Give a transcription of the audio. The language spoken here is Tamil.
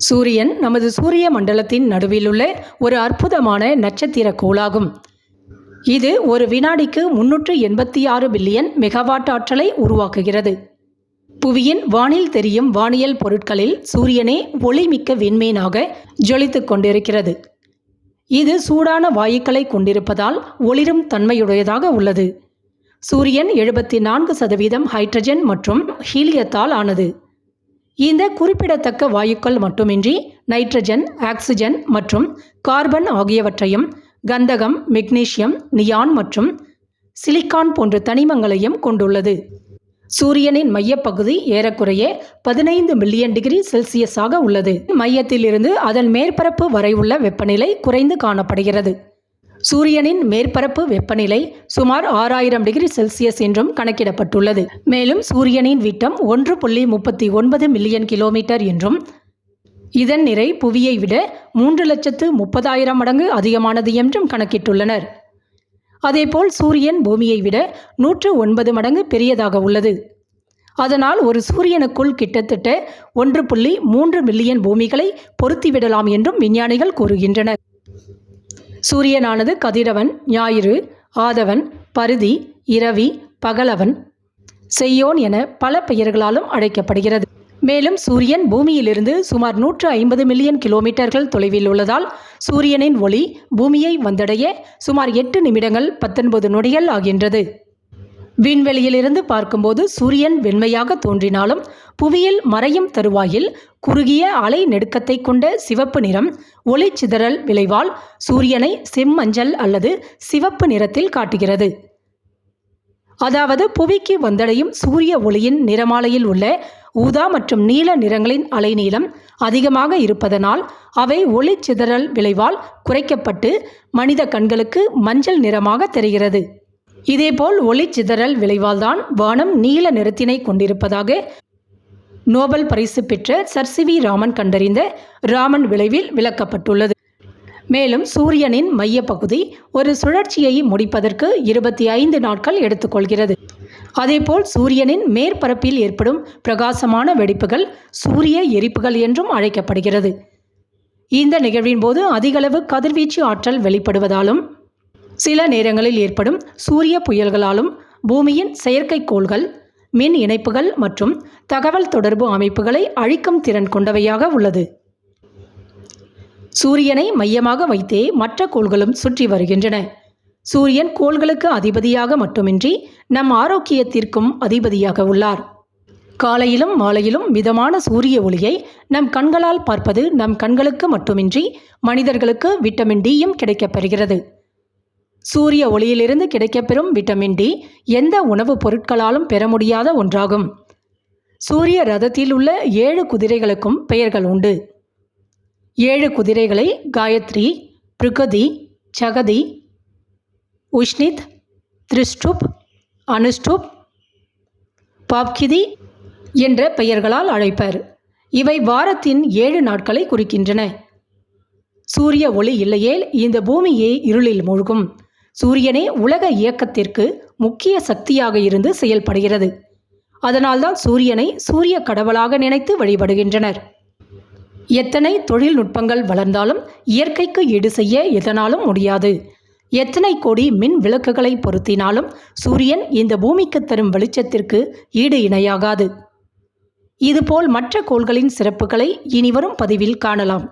சூரியன் நமது சூரிய மண்டலத்தின் நடுவிலுள்ள ஒரு அற்புதமான நட்சத்திர கோளாகும். இது ஒரு வினாடிக்கு 386 பில்லியன் மெகாவாட் ஆற்றலை உருவாக்குகிறது. புவியின் வானில் தெரியும் வானியல் பொருட்களில் சூரியனே ஒளிமிக்க விண்மீனாக ஜொலித்துக் கொண்டிருக்கிறது. இது சூடான வாயுக்களை கொண்டிருப்பதால் ஒளிரும் தன்மையுடையதாக உள்ளது. சூரியன் 74% ஹைட்ரஜன் மற்றும் ஹீலியத்தால் ஆனது. இந்த குறிப்பிடத்தக்க வாயுக்கள் மட்டுமின்றி நைட்ரஜன், ஆக்சிஜன் மற்றும் கார்பன் ஆகியவற்றையும், கந்தகம், மெக்னீசியம், நியான் மற்றும் சிலிக்கான் போன்ற தனிமங்களையும் கொண்டுள்ளது. சூரியனின் மையப்பகுதி ஏறக்குறைய 15 மில்லியன் டிகிரி செல்சியஸாக உள்ளது. மையத்திலிருந்து அதன் மேற்பரப்பு வரை உள்ள வெப்பநிலை குறைந்து காணப்படுகிறது. சூரியனின் மேற்பரப்பு வெப்பநிலை சுமார் 6000 டிகிரி செல்சியஸ் என்றும் கணக்கிடப்பட்டுள்ளது. மேலும் சூரியனின் விட்டம் 1.39 மில்லியன் கிலோமீட்டர் என்றும், இதன் நிறை புவியை விட 3,30,000 மடங்கு அதிகமானது என்றும் கணக்கிட்டுள்ளனர். அதேபோல் சூரியன் பூமியை விட 109 மடங்கு பெரியதாக உள்ளது. அதனால் ஒரு சூரியனுக்குள் கிட்டத்தட்ட 1.3 மில்லியன் பூமிகளை பொருத்திவிடலாம் என்றும் விஞ்ஞானிகள் கூறுகின்றனர். சூரியனானது கதிரவன், ஞாயிறு, ஆதவன், பருதி, இரவி, பகலவன், செய்யோன் என பல பெயர்களாலும் அழைக்கப்படுகிறது. மேலும் சூரியன் பூமியிலிருந்து சுமார் 150 மில்லியன் கிலோமீட்டர்கள் தொலைவில் உள்ளதால் சூரியனின் ஒளி பூமியை வந்தடைய சுமார் 8 நிமிடங்கள் 19 நொடிகள் ஆகின்றது. விண்வெளியிலிருந்து பார்க்கும்போது சூரியன் வெண்மையாக தோன்றினாலும் புவியில் மறையும் தருவாயில் குறுகிய அலை நெடுக்கத்தை கொண்ட சிவப்பு நிறம் ஒளிச்சிதறல் விளைவால் சூரியனை செம்மஞ்சள் அல்லது சிவப்பு நிறத்தில் காட்டுகிறது. அதாவது புவிக்கு வந்தடையும் சூரிய ஒளியின் நிறமாலையில் உள்ள ஊதா மற்றும் நீல நிறங்களின் அலைநீளம் அதிகமாக இருப்பதனால் அவை ஒளிச்சிதறல் விளைவால் குறைக்கப்பட்டு மனித கண்களுக்கு மஞ்சள் நிறமாக தெரிகிறது. இதேபோல் ஒளிச்சிதறல் விளைவால் தான் வானம் நீல நிறத்தினை கொண்டிருப்பதாக நோபல் பரிசு பெற்ற சர் சி.வி. ராமன் கண்டறிந்த ராமன் விளைவில் விளக்கப்பட்டுள்ளது. மேலும் சூரியனின் மையப்பகுதி ஒரு சுழற்சியை முடிப்பதற்கு 25 நாட்கள் எடுத்துக்கொள்கிறது. அதேபோல் சூரியனின் மேற்பரப்பில் ஏற்படும் பிரகாசமான வெடிப்புகள் சூரிய எரிப்புகள் என்றும் அழைக்கப்படுகிறது. இந்த நிகழ்வின் போது அதிகளவு கதிர்வீச்சு ஆற்றல் வெளிப்படுவதாலும் சில நேரங்களில் ஏற்படும் சூரிய புயல்களாலும் பூமியின் செயற்கைக்கோள்கள், மின் இணைப்புகள் மற்றும் தகவல் தொடர்பு அமைப்புகளை அழிக்கும் திறன் கொண்டவையாக உள்ளது. சூரியனை மையமாக வைத்தே மற்ற கோள்களும் சுற்றி வருகின்றன. சூரியன் கோள்களுக்கு அதிபதியாக மட்டுமின்றி நம் ஆரோக்கியத்திற்கும் அதிபதியாக உள்ளார். காலையிலும் மாலையிலும் மிதமான சூரிய ஒளியை நம் கண்களால் பார்ப்பது நம் கண்களுக்கு மட்டுமின்றி மனிதர்களுக்கு விட்டமின் டியும் கிடைக்கப்பெறுகிறது. சூரிய ஒளியிலிருந்து கிடைக்கப்பெறும் விட்டமின் டி எந்த உணவுப் பொருட்களாலும் பெற முடியாத ஒன்றாகும். சூரிய ரதத்தில் உள்ள 7 குதிரைகளுக்கும் பெயர்கள் உண்டு. 7 குதிரைகளை காயத்ரி, பிருகதி, சகதி, உஷ்ணித், திரிஷ்டுப், அனுஷ்டுப், பாப்கிதி என்ற பெயர்களால் அழைப்பர். இவை வாரத்தின் 7 நாட்களை குறிக்கின்றன. சூரிய ஒளி இல்லையேல் இந்த பூமியே இருளில் மூழ்கும். சூரியனே உலக இயக்கத்திற்கு முக்கிய சக்தியாக இருந்து செயல்படுகிறது. அதனால்தான் சூரியனை சூரிய கடவுளாக நினைத்து வழிபடுகின்றனர். எத்தனை தொழில்நுட்பங்கள் வளர்ந்தாலும் இயற்கைக்கு ஈடு செய்ய எதனாலும் முடியாது. எத்தனை கோடி மின் விளக்குகளை பொருத்தினாலும் சூரியன் இந்த பூமிக்கு தரும் வெளிச்சத்திற்கு ஈடு இணையாகாது. இதுபோல் மற்ற கோள்களின் சிறப்புகளை இனிவரும் பதிவில் காணலாம்.